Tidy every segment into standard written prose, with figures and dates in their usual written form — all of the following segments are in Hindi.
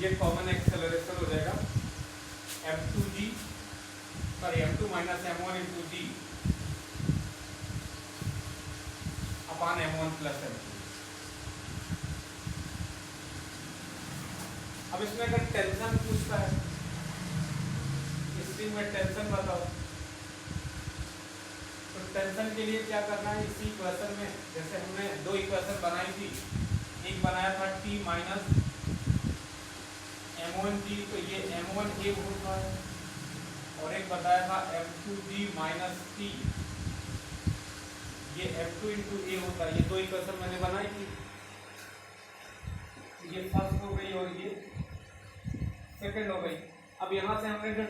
ये कॉमन एक्सेलरेशन हो जाएगा m2g sorry m2 minus m1 into g upon m1 plus m2। अब इसमें अगर टेंशन पूछता है, स्ट्रिंग में टेंशन बताओ, तो टेंशन के लिए क्या करना है, इसी इक्वेशन में जैसे हमने दो इक्वेशन बनाई थी, एक बनाया था t माइनस m1g, तो ये m1a होता है, और एक बताया था m2g माइनस t, ये m2 इंटू a होता है। ये दो इक्वेशन मैंने बनाई थी, ये फर्स्ट हो गई और ये सेकंड हो गई। अब यहाँ से हमने जो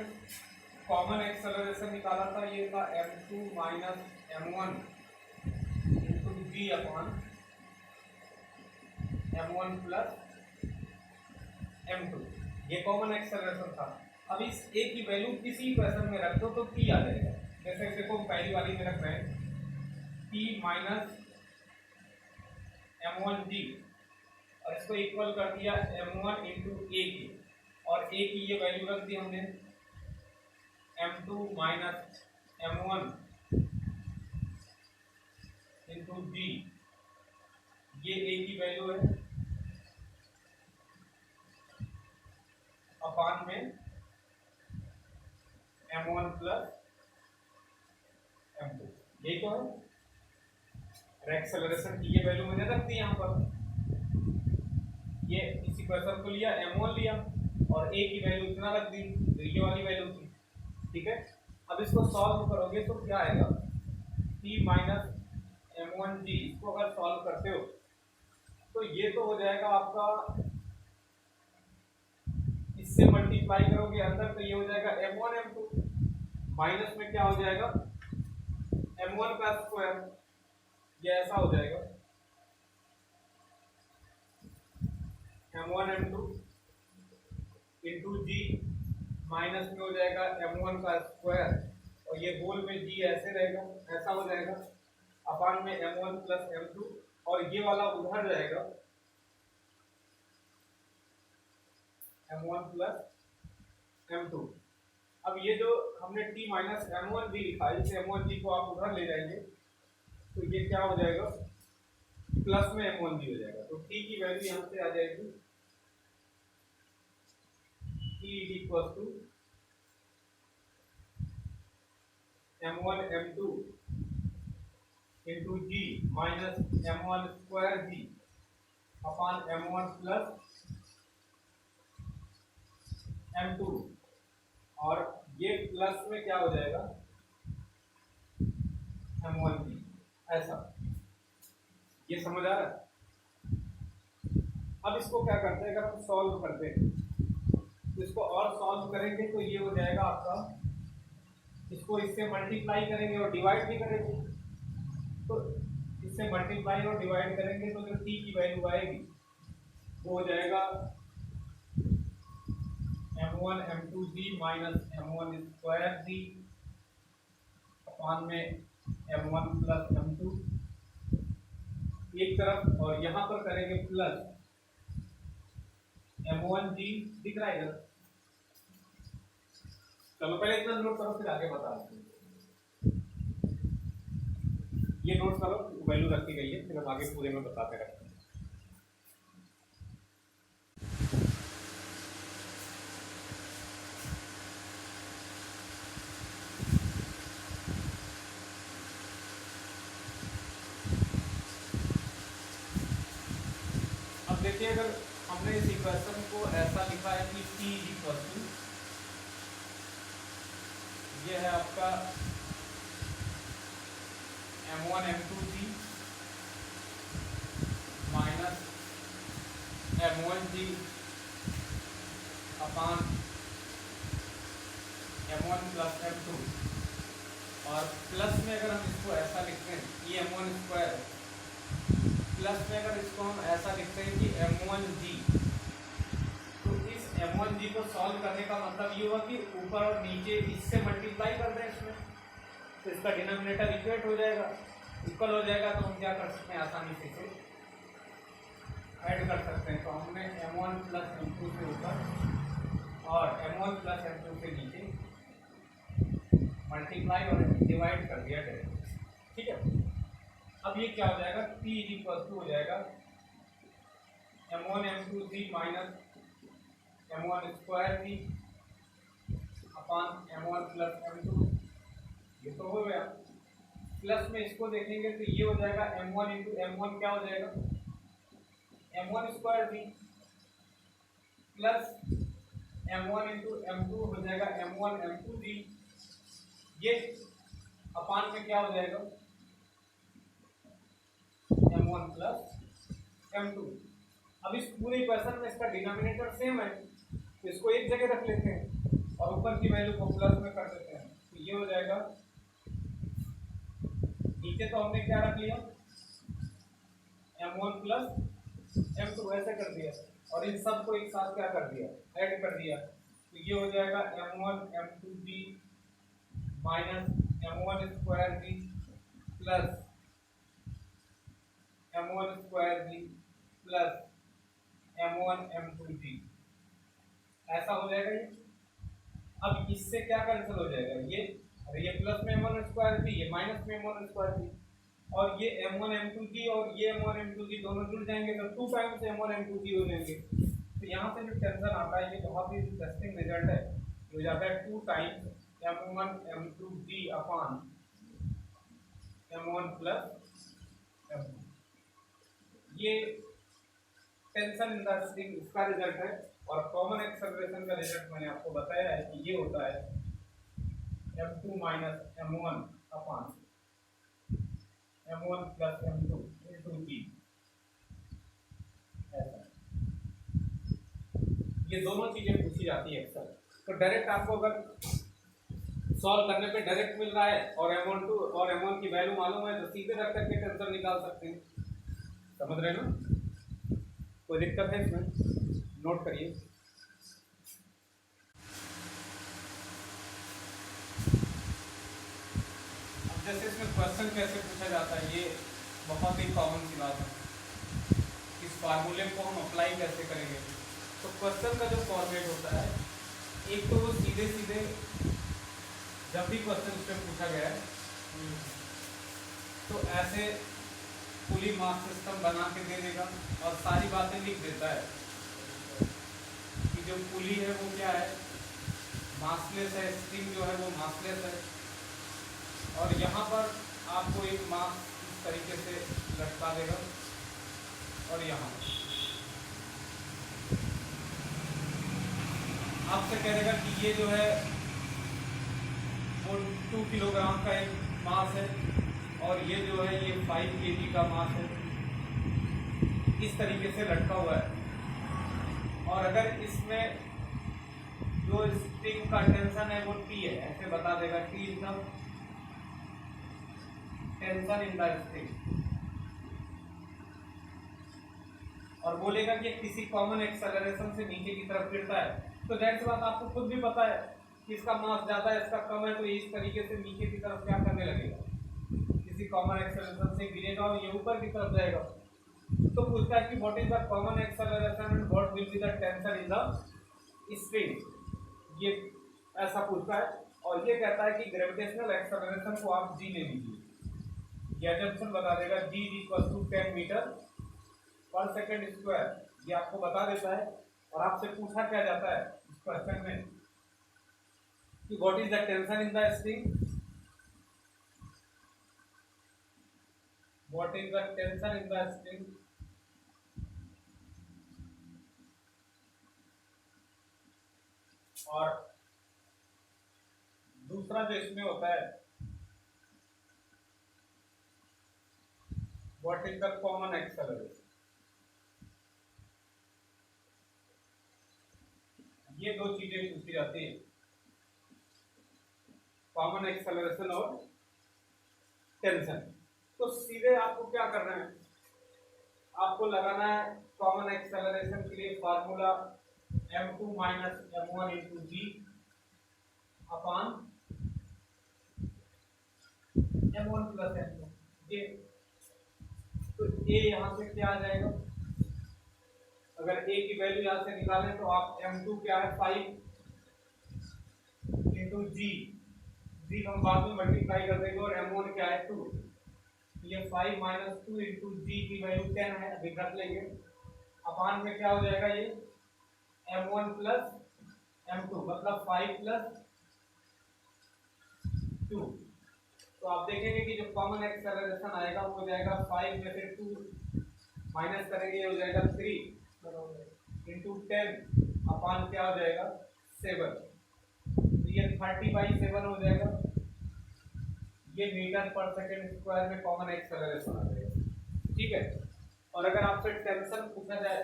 कॉमन एक्सेलरेशन निकाला था ये था m2 minus m1 into g upon m1 plus m2, ये कॉमन एक्सेलरेशन था। अब इस a की वैल्यू किसी इक्वेशन में रख दो तो t आ जाएगा। जैसे देखो पहली वाली में रख रहे हैं t माइनस m1g और इसको इक्वल कर दिया m1 इंटू a की, और a की ये वैल्यू रख दी हमने m2 minus m1 into g, ये a की वैल्यू है अपान में m1 प्लस m2, यही तो है। एक्सेलरेशन की ये वैल्यू मैंने रख दी यहाँ पर, ये इस इक्वेशन को लिया m1 लिया और a की वैल्यू इतना रख दी, तो ये वाली वैल्यू थी, ठीक है। अब इसको सॉल्व करोगे तो क्या आएगा, t माइनस m1g, इसको अगर सॉल्व करते हो तो ये तो हो जाएगा आपका, इससे मल्टीप्लाई करोगे अंदर तो ये हो जाएगा m1 m2, माइनस में क्या हो जाएगा m1 का स्क्वायर, ये ऐसा हो जाएगा m1 m2 into g, minus में हो जाएगा m1 का स्क्वायर और ये होल में जी ऐसे रहेगा, ऐसा हो जाएगा अपान में m1 प्लस m2, और ये वाला उधर जाएगा m1 प्लस m2। अब ये जो हमने t माइनस m1g लिखा है, इस m1g को आप उधर ले जाएंगे तो ये क्या हो जाएगा, प्लस में m1g हो जाएगा। तो t की वैल्यू यहाँ से आ जाएगी t equal to m1 m2 into g minus m1 square g upon m1 plus m2, और ये प्लस में क्या हो जाएगा m1g, ऐसा। ये समझ आ रहा है। अब इसको क्या करते हैं, अगर हम सॉल्व करते हैं तो इसको और सॉल्व करेंगे तो ये हो जाएगा आपका, इसको इससे मल्टीप्लाई करेंगे और डिवाइड भी करेंगे, तो इससे मल्टीप्लाई और डिवाइड करेंगे तो जो t की वैल्यू आएगी वो हो जाएगा m1 m2g minus m1 square g अपान में m1 प्लस m2 एक तरफ, और यहाँ पर करेंगे प्लस m1g, दिख रहा है इधर। चलो पहले इतना नोट करो फिर आगे बता देते हैं। ये नोट करो, वैल्यू रखी गई है, फिर हम आगे पूरे में बताते रहते हैं। अब देखिए अगर हमने इस इक्वेशन को ऐसा लिखा है कि t इक्वल टू, ये है आपका m1 m2g माइनस m1g अपान m1 प्लस m2, और प्लस में अगर हम इसको ऐसा लिखते हैं ये m1 स्क्वायर, प्लस में अगर इसको हम ऐसा लिखते हैं कि m1g, तो इस m1g को सॉल्व करने का मतलब ये हुआ कि ऊपर और नीचे इससे मल्टीप्लाई कर दें इसमें, तो इसका डिनोमिनेटर इक्वेट हो जाएगा, इक्वल हो जाएगा। तो हम क्या कर सकते हैं आसानी से इसे ऐड कर सकते हैं। तो हमने m1 प्लस m2 से ऊपर और m1 प्लस m2 से नीचे मल्टीप्लाई और डिवाइड कर दिया डायरेक्ट। ठीक है, अब ये क्या हो जाएगा, P इक्वल टू हो जाएगा m1 m2 c minus m1 square c upon m1 plus m2। ये तो हो गया। प्लस में इसको देखेंगे तो ये हो जाएगा m1 इंटू m1 क्या हो जाएगा, m1 square c plus m1 into m2 हो जाएगा m1 m2 c। ये अपान में क्या हो जाएगा m1 प्लस m2। अब इस पूरे इक्वेशन में इसका डिनोमिनेटर सेम है तो इसको एक जगह रख लेते हैं और ऊपर की वैल्यू को प्लस में कर देते हैं। तो ये हो जाएगा, नीचे तो हमने क्या रख लिया m1 प्लस m2 ऐसे कर दिया और इन सब को एक साथ क्या कर दिया, ऐड कर दिया। तो ये हो जाएगा m1 m2 b minus m1 square b plus m1 square b plus m1 m2 b, ऐसा हो जाएगा ये। अब इससे क्या कैंसिल हो जाएगा, ये प्लस में m1 स्क्वायर b, ये माइनस में m1 स्क्वायर b, और ये m1 m2 g और ये m1 m2 g दोनों जुड़ जाएंगे तो 2 टाइम्स m1 m2 g हो जाएंगे। तो यहाँ से जो टेंशन आता है ये बहुत ही इंटरेस्टिंग रिजल्ट है, हो जाता है 2 times m1 m2 g upon m1 plus m2। ये टेंशन इन द स्ट्रिंग इसका रिजल्ट है। और कॉमन एक्सेलरेशन का रिजल्ट मैंने आपको बताया है कि ये होता है m2 minus m1 upon m1 plus m2 into g। ये दोनों चीजें पूछी जाती है अक्सर। तो डायरेक्ट आपको अगर सॉल्व करने पे डायरेक्ट मिल रहा है और m1 और m1 की वैल्यू मालूम है तो सीधे रख करके टेंशन निकाल सकते हैं। समझ रहे ना, कोई दिक्कत है इसमें, नोट करिए। अब जैसे इसमें क्वेश्चन कैसे पूछा जाता है, ये बहुत ही कॉमन सी बात है। इस फार्मूले को हम अप्लाई कैसे करेंगे, तो क्वेश्चन का जो फॉर्मेट होता है, एक तो वो सीधे सीधे जब भी क्वेश्चन इसमें पूछा गया है तो ऐसे पुली मार्क्स सिस्टम बना के दे देगा और सारी बातें लिख देता है कि जो पुली है वो क्या है, मासलेस है, स्ट्रिंग जो है वो मासलेस है, और यहाँ पर आपको एक मास इस तरीके से लटका देगा और यहाँ आपसे कह देगा कि ये जो है वो 2 किलोग्राम का एक मास है और ये जो है ये 5 kg का मास है, इस तरीके से लटका हुआ है। और अगर इसमें जो स्ट्रिंग का टेंशन है वो T है, ऐसे बता देगा T is the tension in the string, और बोलेगा कि किसी कॉमन एक्सेलरेशन से नीचे की तरफ गिरता है। तो दैट्स बात आपको खुद भी पता है कि इसका मास ज्यादा है इसका कम है, तो ये इस तरीके से नीचे की तरफ क्या करने लगेगा, किसी कॉमन एक्सेलरेशन से गिरेगा और ये ऊपर की तरफ जाएगा। तो पूछता है कि what is the common acceleration and what will be the tension in the string, ये ऐसा पूछता है। और ये कहता है कि ग्रेविटेशनल एक्सेलरेशन को आप g ले लीजिए, ये एजम्पशन बता देगा g equal to 10 metre per second square, ये आपको बता देता है। और आपसे पूछा क्या जाता है इस क्वेश्चन में कि what is the tension in the string, what is the tension in the string, और दूसरा जो इसमें होता है what is the common acceleration. ये दो चीजें पूछी जाती है, कॉमन एक्सेलरेशन और टेंशन। तो सीधे आपको क्या करना है, आपको लगाना है कॉमन एक्सेलरेशन के लिए formula m2 minus m1 into g upon m1 plus m2। ये तो ये यहाँ से क्या आ जाएगा अगर a की वैल्यू यहाँ से निकालें तो आप m2 क्या है 5 इंटू जी हम बाद में मल्टीप्लाई कर देंगे और m1 क्या है 2, ये 5 माइनस 2 इंटू जी की वैल्यू 10 है, अभी रख लेंगे। अपान में क्या हो जाएगा ये m1 प्लस m2 मतलब 5 प्लस 2। तो आप देखेंगे कि जो कॉमन एक्सेलरेशन आएगा वो हो जाएगा 5 में से 2 माइनस करेंगे हो जाएगा 3 इंटू 10 अपान क्या हो जाएगा 7। तो ये 30/7 हो जाएगा, ये मीटर पर सेकंड स्क्वायर में कॉमन एक्सेलरेशन आ जाएगा। ठीक है, और अगर आपसे टेंशन पूछा जाए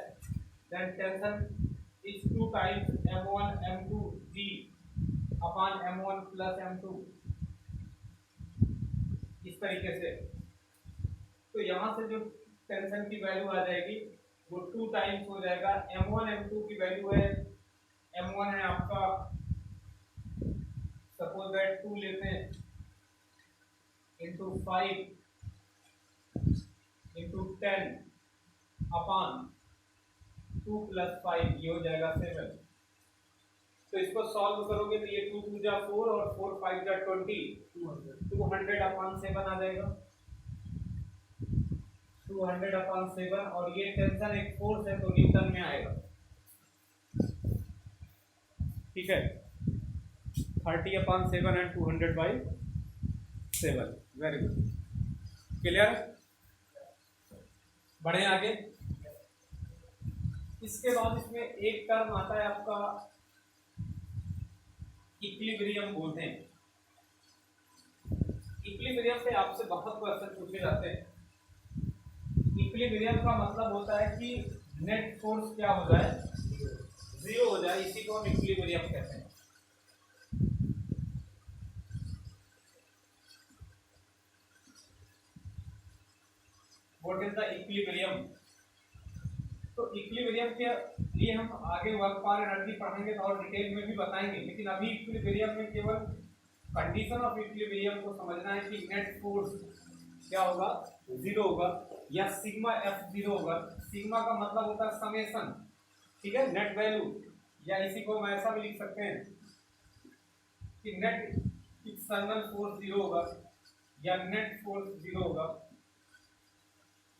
then tension is 2 times m1 m2 g upon m1 plus m2 इस तरीके से। तो यहाँ से जो टेंशन की वैल्यू आ जाएगी वो 2 टाइम्स हो जाएगा m1 m2 की वैल्यू है, m1 है आपका सपोज दैट 2 लेते हैं इंटू 5 इंटू 10 अपान 2 प्लस 5 ये हो जाएगा 7। तो इसको सॉल्व करोगे तो ये 2 2 जा 4 और 4 5 जा 20 200 अपान 7 आ जाएगा 200 अपान 7। और ये टेंशन एक फोर्स है तो न्यूटन में आएगा। ठीक है, 30 अपान 7 एंड 200/7। Very good, clear. बढ़े आगे। इसके बाद इसमें एक टर्म आता है आपका इक्विलिब्रियम बोलते हैं। इक्विलिब्रियम पे आपसे बहुत क्वेश्चन पूछे जाते हैं। इक्विलिब्रियम का मतलब होता है कि नेट फोर्स क्या हो जाए, जीरो हो जाए, इसी को हम इक्विलिब्रियम कहते हैं। What is the equilibrium. तो इक्विलिब्रियम के लिए हम आगे वर्क पावर एनर्जी पढ़ेंगे तो और डिटेल में भी बताएंगे, लेकिन अभी इक्विलिब्रियम में केवल कंडीशन ऑफ इक्विलिब्रियम को समझना है कि नेट फोर्स क्या होगा, जीरो होगा या सिग्मा एफ जीरो होगा। सिग्मा का मतलब होता है समेशन, ठीक है, नेट वैल्यू, या इसी को हम ऐसा भी लिख सकते हैं कि नेट एक्सटर्नल फोर्स जीरो होगा या नेट फोर्स जीरो होगा।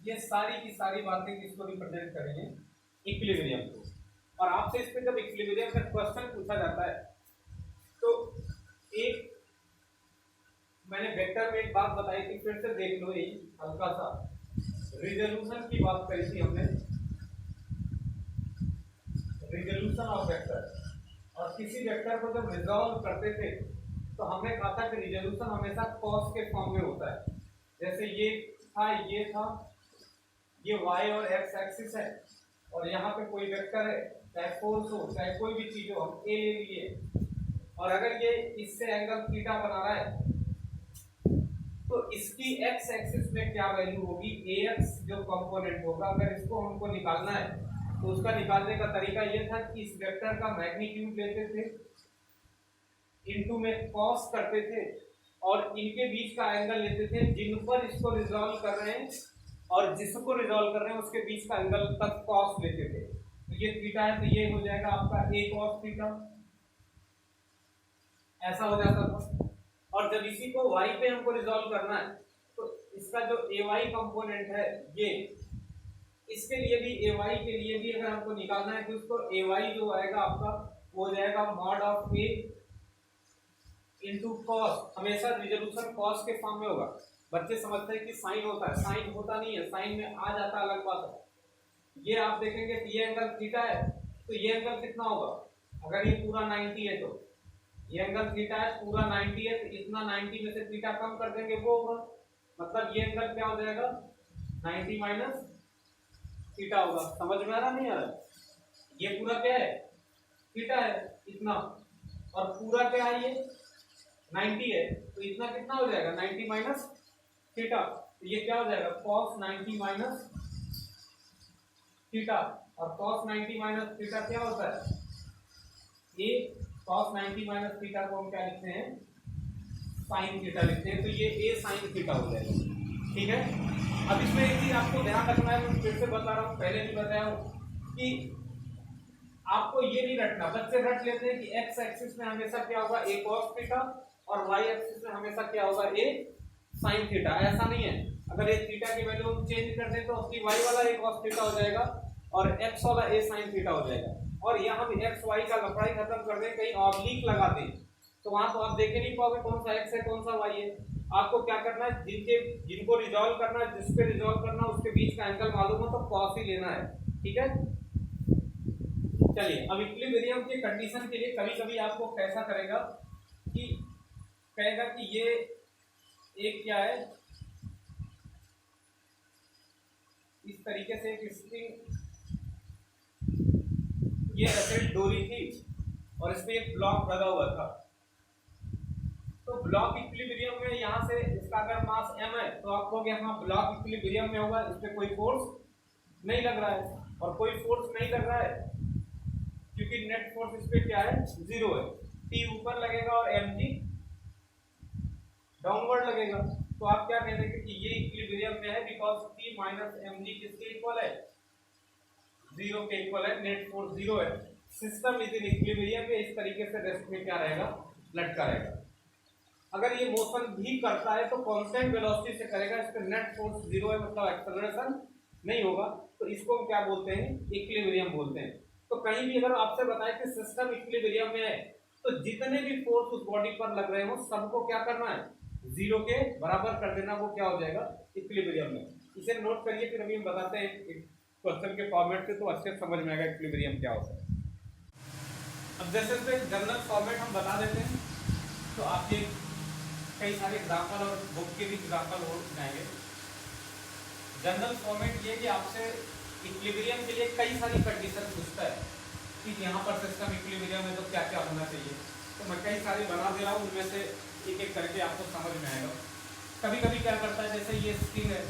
ये सारी की सारी बातें किसको रिप्रेजेंट करेंगे, इक्विलिब्रियम को। और आपसे इस पे जब इक्विलिब्रियम का क्वेश्चन पूछा जाता है तो एक मैंने वेक्टर में एक बात बताई थी, फिर से देख लो, ये हल्का सा रिजोल्यूशन की बात करी थी हमने, रिजोल्यूशन ऑफ वेक्टर। और किसी वेक्टर को जब रिजॉल्व करते थे तो हमने कहा था कि रिजोल्यूशन हमेशा कॉस के फॉर्म में होता है। जैसे ये था, ये था, ये y और x एक्सिस है और यहाँ पे कोई वेक्टर है, चाहे फोर्स हो चाहे कोई भी चीज हो, हम a ले लिए और अगर ये इससे एंगल थीटा बना रहा है तो इसकी x एक्सिस में क्या वैल्यू होगी, ax जो कंपोनेंट होगा। अगर इसको हमको निकालना है तो उसका निकालने का तरीका ये था कि इस वेक्टर का मैग्नीट्यूड लेते थे, इनटू में cos करते थे और इनके बीच का एंगल लेते थे जिन पर इसको रिजॉल्व कर रहे हैं, और जिसको रिजॉल्व कर रहे हैं उसके बीच का एंगल तक cos लेते थे। तो ये थीटा है तो ये हो जाएगा आपका a cos थीटा, ऐसा हो जाता था। और जब इसी को y पे हमको रिजॉल्व करना है तो इसका जो ay कंपोनेंट है ये, इसके लिए भी ay के लिए भी अगर हमको निकालना है तो उसको ay जो आएगा आपका वो हो जाएगा mod of a into cos. हमेशा रिजोल्यूशन कॉस के फॉर्म में होगा। बच्चे समझते हैं कि साइन होता है, साइन होता नहीं है, साइन में आ जाता अलग बात है। ये आप देखेंगे कि ये एंगल थीटा है तो ये एंगल कितना होगा, अगर ये पूरा 90 है तो ये एंगल थीटा है पूरा 90 है तो इतना 90 में से थीटा कम कर देंगे वो होगा, मतलब ये एंगल क्या हो जाएगा 90 माइनस थीटा होगा। समझ में आ रहा नहीं आ रहा, ये पूरा क्या है थीटा है इतना और पूरा क्या है ये 90 है तो इतना कितना हो जाएगा 90 माइनस थीटा। तो ये क्या हो जाएगा cos 90 माइनस थीटा, और cos 90 माइनस थीटा क्या होता है, ये cos 90 माइनस थीटा को हम क्या लिखते हैं sin थीटा लिखते हैं, तो ये a sin थीटा हो जाएगा। ठीक है, अब इसमें एक चीज आपको ध्यान रखना है, मैं फिर से बता रहा हूँ, पहले भी बताया हूँ कि आपको ये नहीं रटना, बच्चे रट लेते हैं कि एक्स एक्सिस में हमेशा क्या होगा a cos थीटा और वाई एक्सिस में हमेशा क्या होगा a sin थीटा। ऐसा नहीं है, अगर ये थीटा की वैल्यू हम चेंज कर दें तो अपनी y वाला a cos थीटा हो जाएगा और x वाला a sin थीटा हो जाएगा। और यहाँ हम x y का लफड़ाई खत्म कर दें, कहीं ऑब्लिक लगा दें तो वहां तो आप देख ही नहीं पाओगे कौन सा x है कौन सा y है। आपको क्या करना है, जिनको रिजॉल्व करना है, जिस पे रिजॉल्व करना है उसके बीच का एंगल मालूम हो तो cos ही लेना है, ठीक है। चलिए अब इक्विलिब्रियम के कंडीशन के लिए कभी कभी आपको कैसा करेगा कि कहेगा कि ये एक क्या है, इस तरीके से एक स्ट्रिंग, ये ऐसे डोरी थी और इसमें एक ब्लॉक लगा हुआ था। तो ब्लॉक इक्विलिब्रियम में यहाँ से इसका अगर मास m है तो आप कहोगे हाँ ब्लॉक इक्विलिब्रियम में होगा, इस पे कोई फोर्स नहीं लग रहा है। और कोई फोर्स नहीं लग रहा है क्योंकि नेट फोर्स इस पे क्या है, जीरो है। T ऊपर लगेगा और mg डाउनवर्ड लगेगा। तो आप क्या कह देंगे कि ये इक्विलिब्रियम में है बिकॉज T माइनस mg किसके इक्वल है, जीरो के इक्वल है, नेट फोर्स जीरो है। सिस्टम इज इन इक्विलिब्रियम में इस तरीके से रेस्ट में क्या रहेगा, लटका रहेगा। अगर ये मोशन भी करता है तो कांस्टेंट वेलोसिटी से करेगा, इस पे नेट फोर्स जीरो है मतलब एक्सेलरेशन नहीं होगा, तो इसको हम क्या बोलते हैं, इक्विलिब्रियम बोलते हैं। तो कहीं भी अगर आपसे बताए कि सिस्टम इक्विलिब्रियम में है तो जितने भी फोर्स उस बॉडी पर लग रहे हो सबको क्या करना है, जीरो के बराबर कर देना, वो क्या हो जाएगा, इक्विलिब्रियम में। इसे नोट करिए, फिर अभी हम बताते हैं क्वेश्चन के फॉर्मेट से तो अच्छे समझ में आएगा इक्विलिब्रियम क्या होता है। अब जैसे जनरल फॉर्मेट हम बता देते हैं तो आपके कई सारे एग्जाम्पल और बुक के भी एग्जाम्पल हो जाएंगे। जनरल फॉर्मेट ये कि आपसे इक्विलिब्रियम के लिए कई सारी कंडीशन पूछता है कि यहाँ पर सिस्टम इक्विलिब्रियम है तो क्या क्या होना चाहिए। तो मैं कई सारी बना दे रहा हूँ, उनमें से एक एक करके आपको समझ में आएगा। कभी कभी क्या करता है, जैसे ये स्ट्रिंग है,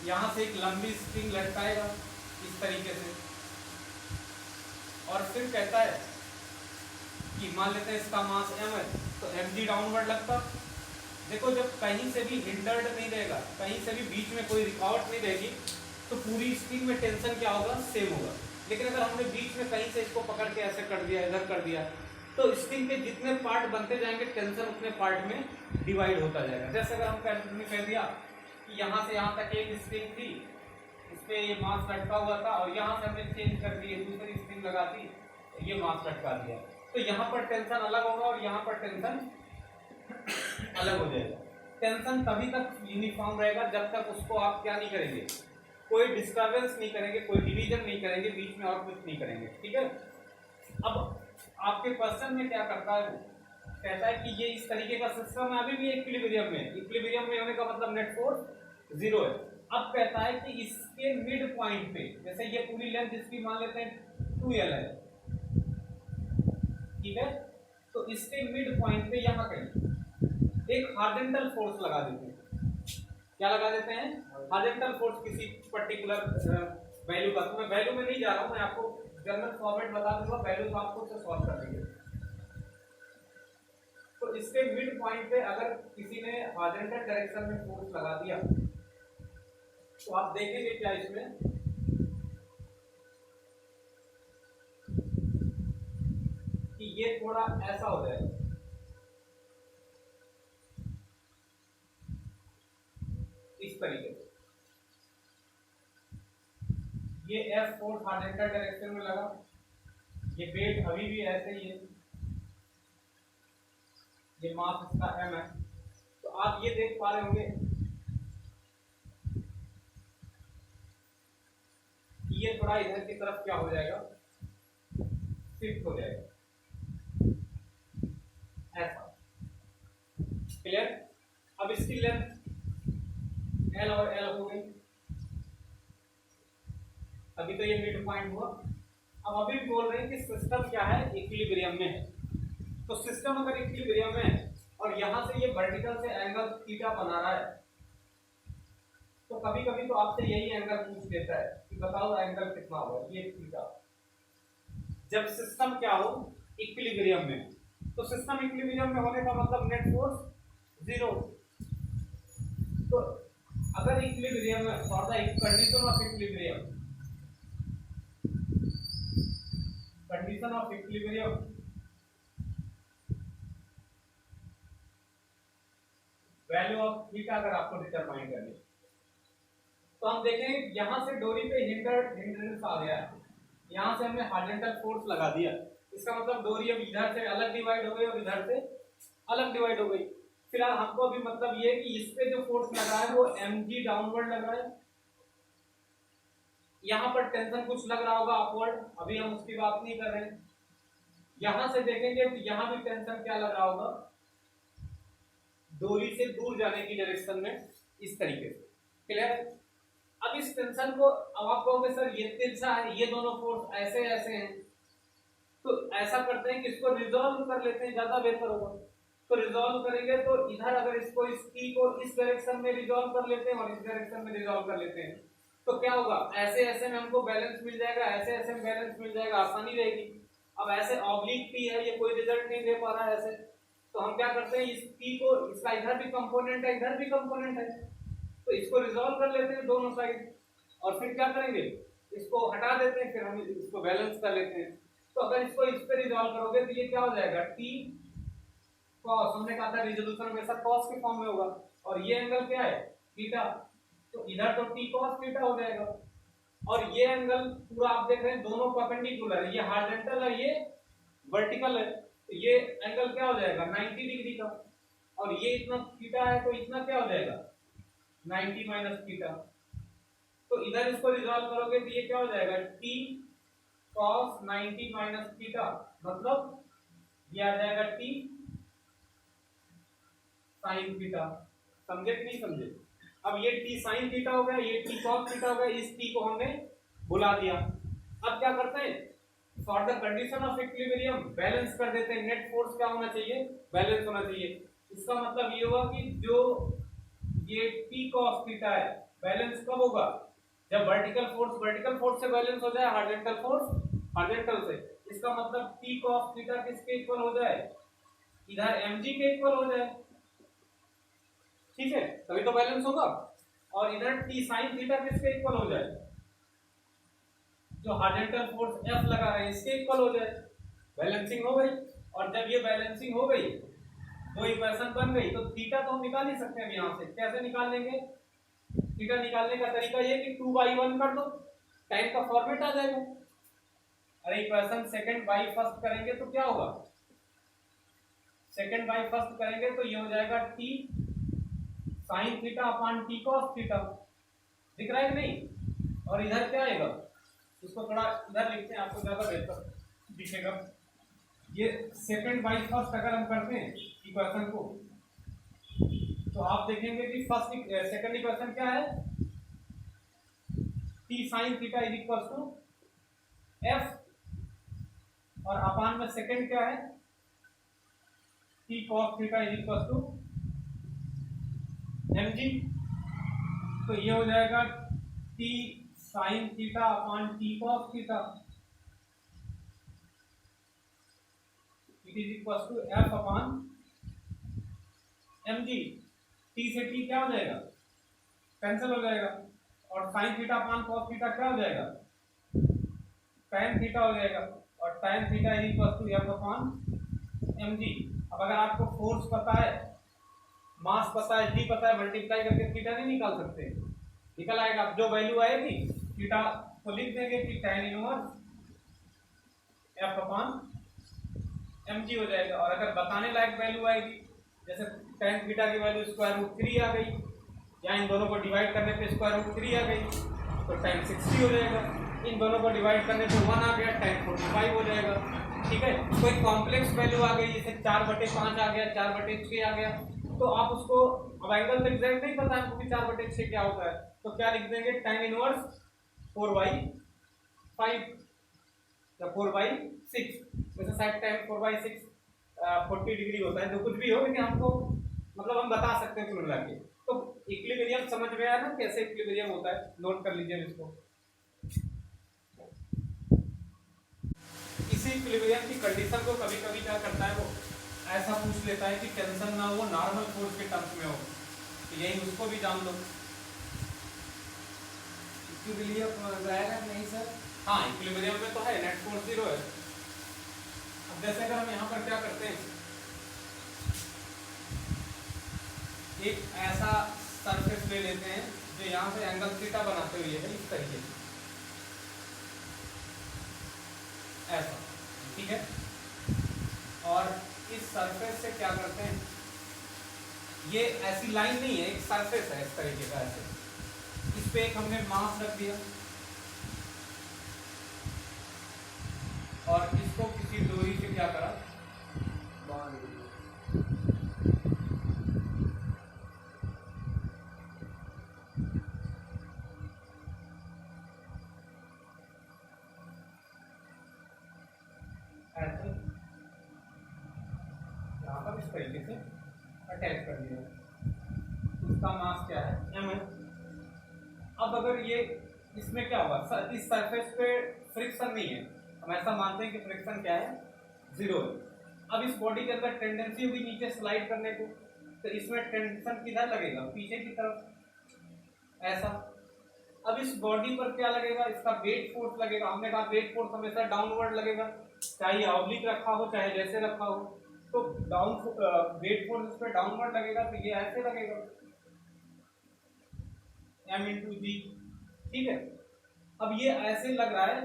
यहाँ से एक लंबी स्ट्रिंग लटकाएगा इस तरीके से और फिर कहता है कि मान लेते हैं इसका मास m है तो mg डाउनवर्ड लगता। देखो जब कहीं से भी हिंडर्ड नहीं रहेगा, कहीं से भी बीच में कोई रुकावट नहीं रहेगी तो पूरी स्ट्रिंग में टेंशन क्या होगा, सेम होगा। लेकिन अगर हमने बीच में कहीं से इसको पकड़ के ऐसे कर दिया, इधर कर दिया, तो स्ट्रिंग के जितने पार्ट बनते जाएंगे टेंशन उतने पार्ट में डिवाइड होता जाएगा। जैसे अगर हम कह दिया कि यहाँ से यहाँ तक एक स्ट्रिंग थी, इस पे ये मास लटका हुआ था और यहाँ से हमने चेंज कर दी, दूसरी स्ट्रिंग लगा दी, ये मास लटका दिया, तो यहाँ पर टेंशन अलग होगा और यहाँ पर टेंशन अलग हो जाएगा। टेंशन तभी तक यूनिफॉर्म रहेगा जब तक उसको आप क्या नहीं करेंगे, कोई डिस्टर्बेंस नहीं करेंगे, कोई डिवीजन नहीं करेंगे, बीच में और कुछ नहीं करेंगे, ठीक है। अब आपके क्वेश्चन में क्या करता है, कहता है कि ये इस तरीके का सिस्टम है, अभी भी इक्विलिब्रियम में, इक्विलिब्रियम में होने का मतलब नेट फोर्स जीरो है। अब कहता है कि इसके मिड पॉइंट पे, जैसे ये पूरी लेंथ इसकी मान लेते हैं 2l है, ठीक है, तो इसके मिड पॉइंट पे यहाँ कहीं एक हॉरिजॉन्टल फोर्स लगा देते हैं। क्या लगा देते हैं, हॉरिजॉन्टल फोर्स किसी पर्टिकुलर वैल्यू का। तो मैं वैल्यू में नहीं जा रहा हूं, मैं आपको जनरल फॉर्मेट बता दूंगा, वैल्यू को आपको से सॉल्व कर देंगे। तो इसके मिड पॉइंट पे अगर किसी ने हॉरिजॉन्टल डायरेक्शन में फोर्स लगा दिया तो आप देखेंगे क्या इसमें, कि ये थोड़ा ऐसा हो जाएगा, इस तरीके से। ये F फोर्स हॉरिजॉन्टल डायरेक्शन में लगा, ये वेट अभी भी ऐसे ही है, ये मास इसका m है। तो आप ये देख पा रहे होंगे कि ये थोड़ा इधर की तरफ क्या हो जाएगा, शिफ्ट हो जाएगा, ऐसा। क्लियर। अब इसकी लेंथ L और L हो गई, अभी तो ये मिड पॉइंट हुआ। अब अभी बोल रहे हैं कि सिस्टम क्या है, इक्विलिब्रियम में है। तो सिस्टम अगर इक्विलिब्रियम में है और यहां से ये वर्टिकल से एंगल थीटा बना रहा है, तो कभी कभी तो आपसे यही एंगल पूछ देता है कि बताओ एंगल कितना होगा, ये थीटा। जब सिस्टम क्या हो, इक्विलिब्रियम में, तो सिस्टम इक्विलिब्रियम में होने का मतलब नेट फोर्स जीरो। तो अगर इक्विलिब्रियम में, for the condition of equilibrium, condition of equilibrium value of theta अगर आपको डिटरमाइन करनी, तो हम देखें यहां से डोरी पे हिंड्रेंस आ गया, यहां से हमने हॉरिजॉन्टल फोर्स लगा दिया, इसका मतलब डोरी अब इधर से अलग डिवाइड हो गई और इधर से अलग डिवाइड हो गई। फिलहाल हमको अभी मतलब ये कि इस पे जो फोर्स लग रहा है वो mg डाउनवर्ड लग रहा है, यहां पर टेंशन कुछ लग रहा होगा अपवर्ड, अभी हम उसकी बात नहीं कर रहे हैं। यहां से देखेंगे तो यहां भी टेंशन क्या लग रहा होगा, डोरी से दूर जाने की डायरेक्शन में, इस तरीके से। क्लियर? अब इस टेंशन को, अब आप कहोगे सर ये तिरछा है, ये दोनों फोर्स ऐसे ऐसे हैं, तो ऐसा करते हैं कि इसको रिजॉल्व कर लेते हैं, ज्यादा बेहतर होगा। तो रिजॉल्व करेंगे तो इधर अगर इसको इस T को इस डायरेक्शन में रिजॉल्व कर लेते हैं और इस डायरेक्शन में रिजॉल्व कर लेते हैं, तो क्या होगा, ऐसे ऐसे में हमको बैलेंस मिल जाएगा, ऐसे ऐसे में बैलेंस मिल जाएगा, आसानी रहेगी। अब ऐसे ऑब्लिक T है, ये कोई रिजल्ट नहीं दे पा रहा है ऐसे, तो हम क्या करते हैं, इस T को, इसका इधर भी कंपोनेंट है इधर भी कंपोनेंट है, तो इसको रिजॉल्व कर लेते हैं दोनों साइड, और फिर क्या करेंगे, इसको हटा देते हैं, फिर हम इसको बैलेंस कर लेते हैं। तो अगर इसको इस पे रिजॉल्व करोगे तो ये क्या हो जाएगा, T cos, हमने कहा था रिजोल्यूशन हमेशा cos के फॉर्म में होगा, और ये एंगल क्या है, थीटा, तो इधर तो T cos थीटा हो जाएगा, और ये एंगल पूरा आप देख रहे हैं दोनों परपेंडिकुलर है, ये हॉरिजॉन्टल है ये वर्टिकल है, तो ये एंगल क्या हो जाएगा 90 डिग्री का, और ये इतना थीटा है तो इतना क्या हो जाएगा 90 माइनस थीटा। तो इधर इसको रिजॉल्व करोगे तो ये क्या हो जाएगा T cos 90 माइनस थीटा, मतलब ये आ जाएगा T sin थीटा। समझे कि नहीं समझे? अब ये T sin थीटा हो गया, ये T cos थीटा हो गया, इस T को हमने बुला दिया। अब क्या करते हैं, for the condition of equilibrium balance कर देते हैं, नेट फोर्स क्या होना चाहिए, बैलेंस होना चाहिए। इसका मतलब ये हुआ कि जो ये T cos थीटा है बैलेंस कब होगा, जब वर्टिकल फोर्स से बैलेंस हो जाए, हॉरिजॉन्टल फोर्स हॉरिजॉन्टल से, इसका मतलब T cos थीटा किसके इक्वल हो जाए, इधर mg के इक्वल हो जाए, ठीक है, तभी तो बैलेंस होगा। और इधर T sin थीटा किसके इक्वल हो जाए, जो हॉरिजॉन्टल फोर्स F लगा है इसके इक्वल हो जाए, बैलेंसिंग हो गई। और जब ये बैलेंसिंग हो गई, दो इक्वेशन बन गई, तो थीटा तो हम निकाल ही सकते हैं यहां से। कैसे निकाल लेंगे, थीटा निकालने का तरीका ये कि 2/1 कर दो, टाइम का फॉर्मेट आ जाएगा। अरे इक्वेशन सेकंड बाई फर्स्ट करेंगे तो क्या होगा, सेकंड बाई फर्स्ट करेंगे तो ये हो जाएगा T sin theta upon T cos theta, दिख रहा है कि नहीं? और इधर क्या आएगा, इसको थोड़ा इधर लिखते हैं, आपको ज्यादा बेहतर दिखेगा। ये सेकंड बाई फर्स्ट अगर हम करते हैं इक्वेशन को, तो आप देखेंगे कि फर्स्ट सेकंड इक्वेशन क्या है, T sin theta is equal to F, और अपॉन में सेकंड क्या है, T cos theta is equal to mg, तो ये हो जाएगा T sin theta upon T cos theta it is equal to F upon mg। T से T क्या हो जाएगा, कैंसिल हो जाएगा, और sin theta upon cos theta क्या हो जाएगा, tan थीटा हो जाएगा, और tan theta is equal to F upon mg। अब अगर आपको फोर्स पता है, मास पता है, जी पता है, मल्टीप्लाई करके थीटा नहीं निकाल सकते, निकल आएगा। अब जो वैल्यू आएगी थीटा को लिख देंगे कि tan inverse F upon mg हो जाएगा। और अगर बताने लायक वैल्यू आएगी, जैसे tan थीटा की वैल्यू √3 आ गई, या इन दोनों को डिवाइड करने पे √3 आ गई, तो tan 60 हो जाएगा। इन दोनों को डिवाइड करने पे 1 आ गया, tan 45 हो जाएगा। ठीक है, कोई कॉम्प्लेक्स वैल्यू आ गई, जैसे 4/5 आ गया, 4/6 आ गया, तो आप उसको, अब एंगल तो एग्जैक्ट नहीं पता हमको कि 4/6 क्या होता है, तो क्या लिख देंगे, tan इनवर्स 4/5 या 4/6, वैसे शायद tan 4/6 40 डिग्री होता है, जो कुछ भी हो, लेकिन हमको मतलब हम बता सकते हैं कुल मिला के। तो इक्विलिब्रियम समझ में आया ना, कैसे इक्विलिब्रियम होता है, नोट कर लीजिए इसको। इसी इक्विलिब्रियम की कंडीशन को कभी कभी क्या करता है, वो ऐसा पूछ लेता है कि टेंशन ना हो, नॉर्मल फोर्स के टर्म्स में हो, तो यही उसको भी जान लो। इक्विलिब्रियम रहेगा नहीं सर? हाँ, इक्विलिब्रियम में तो है, नेट फोर्स 0 है, जैसे अगर हम यहाँ पर क्या करते हैं, एक ऐसा सरफेस ले लेते हैं जो यहाँ से एंगल थीटा बनाते हुए है इस तरीके से, ऐसा, ठीक है। और इस सरफेस से क्या करते हैं, ये ऐसी लाइन नहीं है, एक सरफेस है इस तरीके का, ऐसे इस पे एक हमने मास रख दिया और इसको किसी डोरी से क्या करा, बांध दिया। ऐसे यहाँ पर इस तरीके से अटैच कर दिया, इसका मास क्या है, m है। अब अगर ये इसमें क्या हुआ, इस सरफेस पे फ्रिक्शन नहीं है, हम ऐसा मानते हैं कि फ्रिक्शन क्या है, 0 है। अब इस बॉडी के अंदर टेंडेंसी होगी नीचे स्लाइड करने को, तो इसमें टेंशन किधर लगेगा, पीछे की तरफ, ऐसा। अब इस बॉडी पर क्या लगेगा, इसका वेट फोर्स लगेगा। हमने कहा वेट फोर्स हमेशा डाउनवर्ड लगेगा, चाहे ऑब्लिक रखा हो चाहे जैसे रखा हो, तो वेट फोर्स इस पर डाउनवर्ड लगेगा, तो ये ऐसे लगेगा m/g, ठीक है। अब ये ऐसे लग रहा है,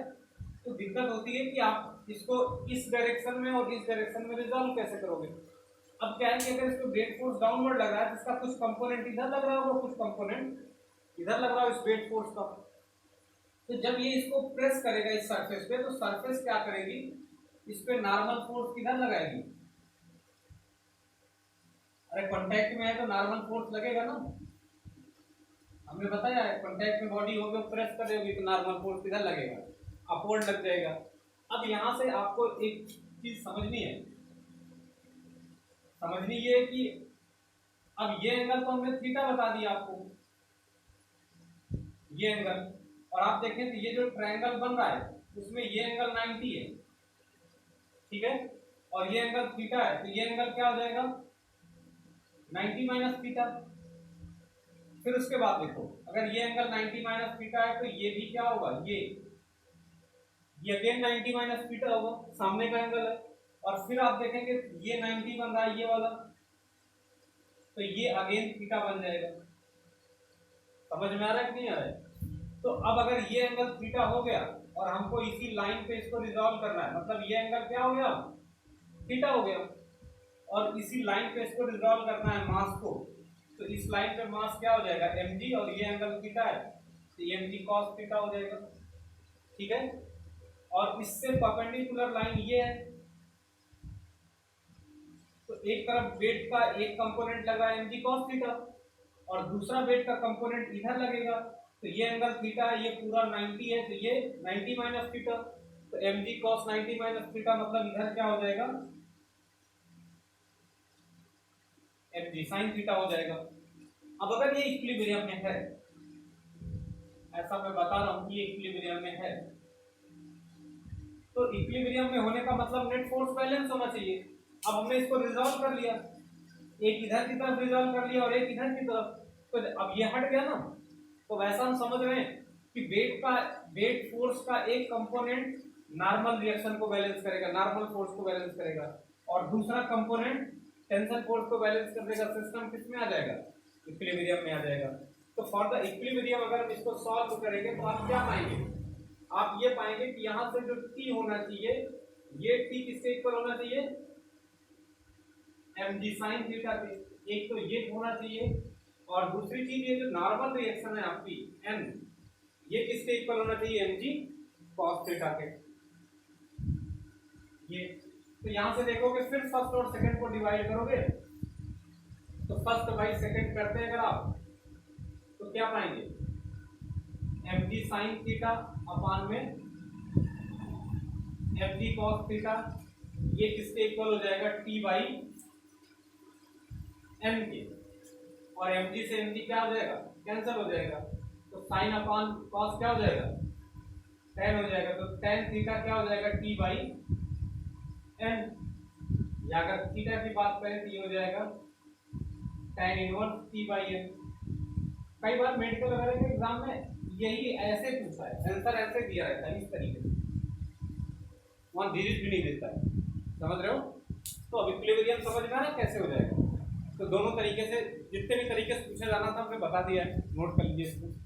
तो दिक्कत होती है कि आप इसको इस डायरेक्शन में और इस डायरेक्शन में रिजॉल्व कैसे करोगे। अब क्या है कि अगर इसको वेट फोर्स डाउनवर्ड लग रहा है, इसका कुछ कंपोनेंट इधर लग रहा होगा, कुछ कंपोनेंट इधर लग रहा है इस वेट फोर्स का। तो जब ये इसको प्रेस करेगा इस सरफेस पे, तो सरफेस क्या करेगी, इस पे नॉर्मल फोर्स किधर लगाएगी, अरे कांटेक्ट में है तो नॉर्मल फोर्स लगेगा ना, हमने बताया है कांटेक्ट में बॉडी होगी, प्रेस करेगी तो नॉर्मल फोर्स किधर लगेगा, अपवर्ड लग जाएगा। अब यहां से आपको एक चीज समझनी है, समझनी ये है कि अब ये एंगल तो हमने थीटा बता दिया आपको, ये एंगल, और आप देखें तो ये जो ट्रायंगल बन रहा है उसमें ये एंगल 90 है, ठीक है, और ये एंगल थीटा है, तो ये एंगल क्या हो जाएगा, 90 माइनस थीटा। फिर उसके बाद देखो, अगर ये एंगल 90 माइनस थीटा है तो ये भी क्या होगा, ये अगेन 90 माइनस थीटा होगा, सामने का एंगल है। और फिर आप देखेंगे ये 90 बन रहा है ये वाला, तो ये अगेन थीटा बन जाएगा। समझ में आ रहा है कि नहीं आ रहा है? तो अब अगर ये एंगल थीटा हो गया और हमको इसी लाइन पे इसको रिजॉल्व करना है, मतलब ये एंगल क्या हो गया, थीटा हो गया, और इसी लाइन पे इसको रिजॉल्व करना है मास को, तो इस लाइन पे मास क्या हो जाएगा, mg, और ये एंगल थीटा है तो mg cos थीटा हो जाएगा, ठीक है। और इससे परपेंडिकुलर लाइन ये है, तो एक तरफ वेट का एक कंपोनेंट लगा mg cos थीटा और दूसरा वेट का कंपोनेंट इधर लगेगा, तो ये एंगल थीटा है, ये पूरा 90 है, तो ये 90 माइनस थीटा, तो mg cos 90 माइनस थीटा, मतलब इधर क्या हो जाएगा, mg sin थीटा हो जाएगा। अब अगर ये इक्विलिब्रियम में है, ऐसा मैं बता रहा हूं कि ये इक्विलिब्रियम में है, तो इक्विलिब्रियम में होने का मतलब नेट फोर्स बैलेंस होना चाहिए। अब हमने इसको रिजॉल्व कर लिया, एक इधर की तरफ रिजॉल्व कर लिया और एक इधर की तरफ, तो अब ये हट गया ना, तो वैसा हम समझ रहे हैं कि वेट फोर्स का एक कंपोनेंट नॉर्मल रिएक्शन को बैलेंस करेगा, नॉर्मल फोर्स को बैलेंस करेगा, और दूसरा कंपोनेंट टेंशन फोर्स को बैलेंस कर देगा। सिस्टम किस में आ जाएगा, इक्विलिब्रियम में आ जाएगा। तो फॉर द इक्विलिब्रियम अगर हम इसको सॉल्व करेंगे तो आप क्या पाएंगे, आप ये पाएंगे कि यहां से जो T होना चाहिए, ये T किससे इक्वल होना चाहिए, mg sin थीटा के, एक तो ये होना चाहिए, और दूसरी चीज ये जो नॉर्मल रिएक्शन है आपकी n, ये किसके इक्वल होना चाहिए, mg cos थीटा के। ये तो यहां से देखोगे, फिर फर्स्ट और सेकंड को डिवाइड करोगे, तो फर्स्ट बाई सेकंड करते हैं अगर आप, तो क्या पाएंगे, mg sin थीटा अपान में mg cos थीटा, ये किसके इक्वल हो जाएगा, t बाई n के, और mg से mg क्या हो जाएगा, कैंसिल हो जाएगा, तो साइन अपान cos क्या हो जाएगा, tan हो जाएगा, तो tan थीटा क्या हो जाएगा, t बाई n, या अगर थीटा की बात करें तो ये हो जाएगा tan inverse t by n। कई बार मेडिकल वगैरह के एग्जाम में यही ऐसे पूछा है, आंसर ऐसे दिया रहता है इस तरीके से, वहां धीरे भी नहीं देता है, समझ रहे हो? तो अब इक्विलिब्रियम समझ में आ रहा है कैसे हो जाएगा। तो दोनों तरीके से, जितने भी तरीके से पूछा जाना था हमने बता दिया है, नोट कर लीजिए इसको।